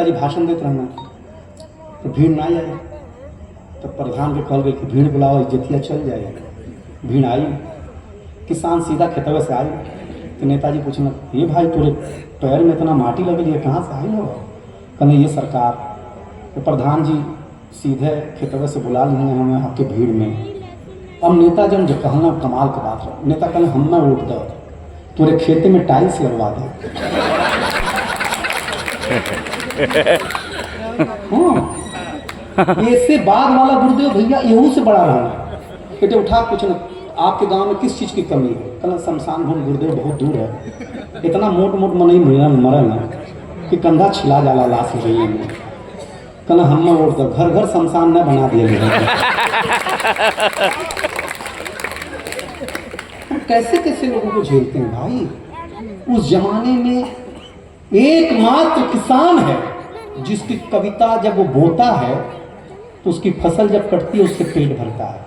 जी भाषण देते रहना तो भीड़ ना आए, तो प्रधान के कहल गए कि भीड़ बुलाओ, इज्जतिया चल जाए। भीड़ आई, किसान सीधा खेतवे से आए। तो नेताजी पूछना, ये भाई तेरे पैर में इतना माटी लगल है, कहाँ से आई हो? कहने ये सरकार। तो प्रधान जी सीधे खेतवे से बुला लिए हमें आपके भीड़ में। अब नेता जन जो कहना कमाल का बात है, नेता कहने हम ना वोट दो, तेरे खेते में टाइल्स लगवा दो। ऐसे बाद वाला गुरुदेव भैया यहू से बड़ा रहा। बेटे उठा पूछना, आपके गांव में किस चीज की कमी है? कहना शमशान भूमि गुरुदेव बहुत दूर है, इतना मोट मोट मनई मरल ना कि कंधा छिला जाला लाश हो गई है। कहना हम वोट दो, घर घर शमशान न बना दिया गया। कैसे कैसे लोगों को झेलते हैं भाई। उस जमाने में एकमात्र किसान है जिसकी कविता जब वो बोता है तो उसकी फसल जब कटती है उससे पेट भरता है।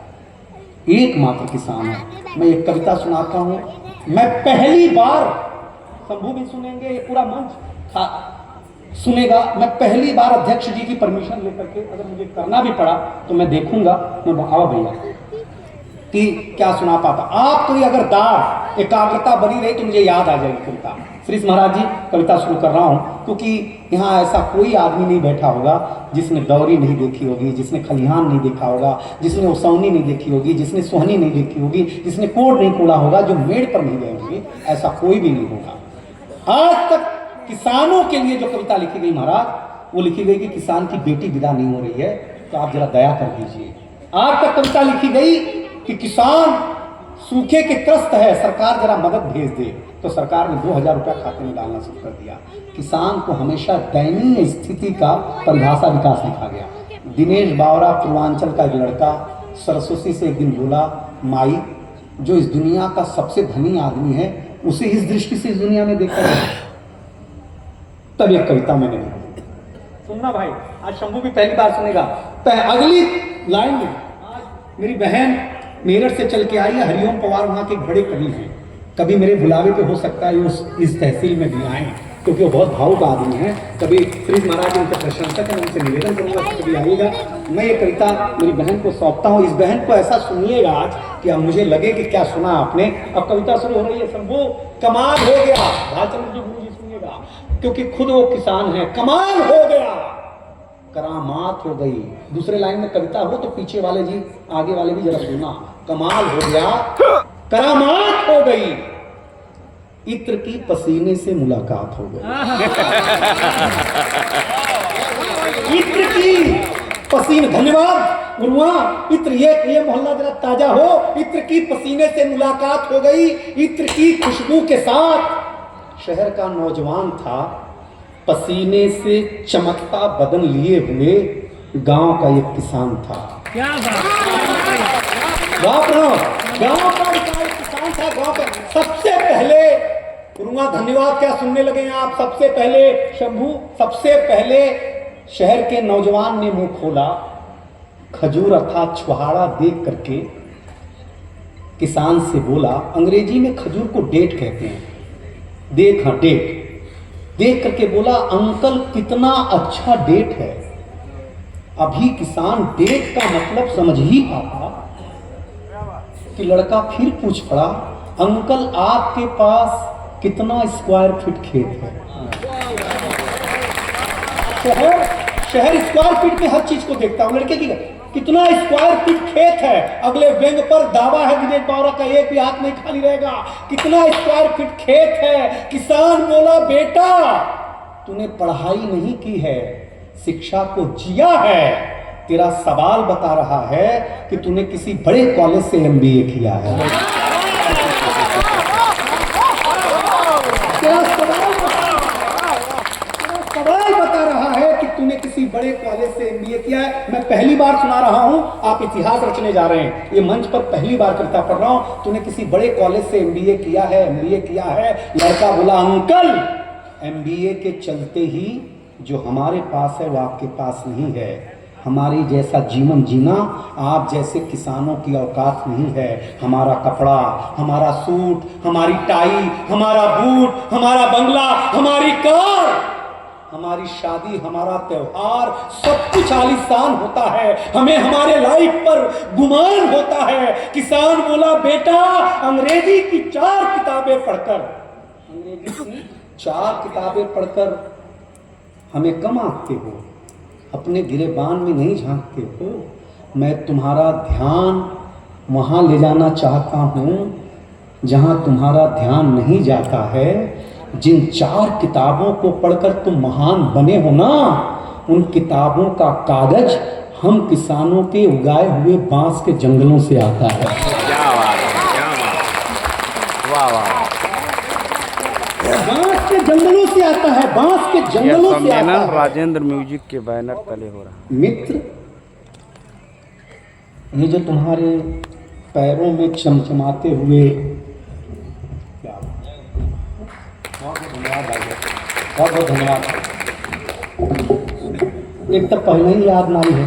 एकमात्र किसान है। मैं एक कविता सुनाता हूँ। मैं पहली बार, शंभू भी सुनेंगे, ये पूरा मंच सुनेगा। मैं पहली बार अध्यक्ष जी की परमिशन लेकर के, अगर मुझे करना भी पड़ा तो मैं देखूंगा। मैं आओ भैया कि क्या सुना पाता। आप तो अगर दार एकाग्रता बनी रही तो मुझे याद आ जाएगी कविता। श्री महाराज जी कविता शुरू कर रहा हूँ, क्योंकि यहाँ ऐसा कोई आदमी नहीं बैठा होगा जिसने दौरी नहीं देखी होगी, जिसने खलिहान नहीं देखा होगा, जिसने ओसौनी नहीं देखी होगी, जिसने सोहनी नहीं देखी होगी, जिसने कोड नहीं कोड़ा होगा, जो मेड़ पर नहीं गए होंगे। ऐसा कोई भी नहीं होगा। आज तक किसानों के लिए जो कविता लिखी गई महाराज, वो लिखी गई कि किसान की बेटी विदा नहीं हो रही है, तो आप जरा दया कर दीजिए। आज तक कविता लिखी गई कि किसान सूखे के त्रस्त है, सरकार जरा मदद भेज दे, तो सरकार ने 2000 रुपया खाते में डालना शुरू कर दिया। किसान को हमेशा दयनीय स्थिति का परिभाषा विकास लिखा गया। दिनेश बावरा पूर्वांचल का एक लड़का सरस्वती से एक दिन बोला, माई जो इस दुनिया का सबसे धनी आदमी है उसे इस दृष्टि से इस दुनिया में देखा है। तब यह कविता मैंने लिखी। सुनना भाई, आज शंभू भी पहली बार सुनेगा। अगली लाइन में आज मेरी बहन मेरठ से चल के आई है, हरिओम पवार वहाँ के बड़े कवि हैं। कभी मेरे बुलावे पे हो सकता है इस तहसील में भी आए, क्योंकि वो बहुत भावुक आदमी हैं। कभी श्री महाराज उनके प्रशंसक हैं, उनसे निवेदन करूँगा कि कभी आइएगा। मैं ये कविता मेरी बहन को सौंपता हूँ। इस बहन को ऐसा सुनिएगा आज कि अब मुझे लगे कि क्या सुना आपने। अब कविता शुरू हो रही है। शंभू कमाल हो गया, भालचंद्र जी गुरु जी सुनिएगा, क्योंकि खुद वो किसान है। कमाल हो गया, करामात हो गई। दूसरे लाइन में कविता हो तो पीछे वाले जी, आगे वाले भी जरा सुना। कमाल हो गया, करामात हो गई, इत्र की पसीने से मुलाकात हो गई। इत्र की पसीने, धन्यवाद गुरुआ। इत्र ये मोहल्ला जरा ताजा हो। इत्र की पसीने से मुलाकात हो गई, इत्र की खुशबू के साथ शहर का नौजवान था, पसीने से चमकता बदन लिए हुए गांव का एक किसान था। क्या गांव का किसान था। गांव का सबसे पहले, गुरुआ धन्यवाद, क्या सुनने लगे हैं आप? सबसे पहले शंभू, सबसे पहले शहर के नौजवान ने मुंह खोला, खजूर अर्थात छुहाड़ा देख करके किसान से बोला। अंग्रेजी में खजूर को डेट कहते हैं। देख, हाँ डेट। देख करके बोला, अंकल कितना अच्छा डेट है। अभी किसान डेट का मतलब समझ ही पाता कि लड़का फिर पूछ पड़ा, अंकल आपके पास कितना स्क्वायर फीट खेत है? शहर स्क्वायर फीट में हर चीज को देखता हूं। लड़के की कितना स्क्वायर फीट खेत है, अगले व्यंग पर दावा है दिनेश बावरा का, एक भी हाथ नहीं खाली रहेगा। कितना स्क्वायर फीट खेत है? किसान बोला, बेटा तूने पढ़ाई नहीं की है, शिक्षा को जिया है। तेरा सवाल बता रहा है कि तूने किसी बड़े कॉलेज से MBA किया है। तेरा सवाल बता रहा है कि तूने किसी बड़े कॉलेज से MBA किया है। मैं पहली बार सुना रहा हूं, आप इतिहास रचने जा रहे हैं। ये मंच पर पहली बार कविता पढ़ रहा हूं। तूने किसी बड़े कॉलेज से MBA किया है। लड़का बोला, अंकल MBA के चलते ही जो हमारे पास है वो आपके पास नहीं है। हमारी जैसा जीवन जीना आप जैसे किसानों की औकात नहीं है। हमारा कपड़ा, हमारा सूट, हमारी टाई, हमारा बूट, हमारा बंगला, हमारी कार हमारी शादी, हमारा त्योहार, सब कुछ आलीशान होता है। हमें हमारे लाइफ पर गुमान होता है। किसान बोला, बेटा अंग्रेजी की 4 किताबें पढ़कर, अंग्रेजी की 4 किताबें पढ़कर हमें कम आंकते हो, अपने गिरेबान में नहीं झांकते हो। मैं तुम्हारा ध्यान वहाँ ले जाना चाहता हूँ जहाँ तुम्हारा ध्यान नहीं जाता है। जिन 4 किताबों को पढ़कर तुम महान बने हो ना, उन किताबों का कागज हम किसानों के उगाए हुए बांस के जंगलों से आता है। क्या बात है, क्या बात है, वाह वाह। बांस के जंगलों से आता है, बांस के जंगलों से आता है। राजेंद्र म्यूजिक के बैनर तले हो रहा है। मित्र, ये जो तुम्हारे पैरों में चमचमाते हुए, बहुत धन्यवाद, बहुत बहुत धन्यवाद। एक तो पहले ही याद नहीं है।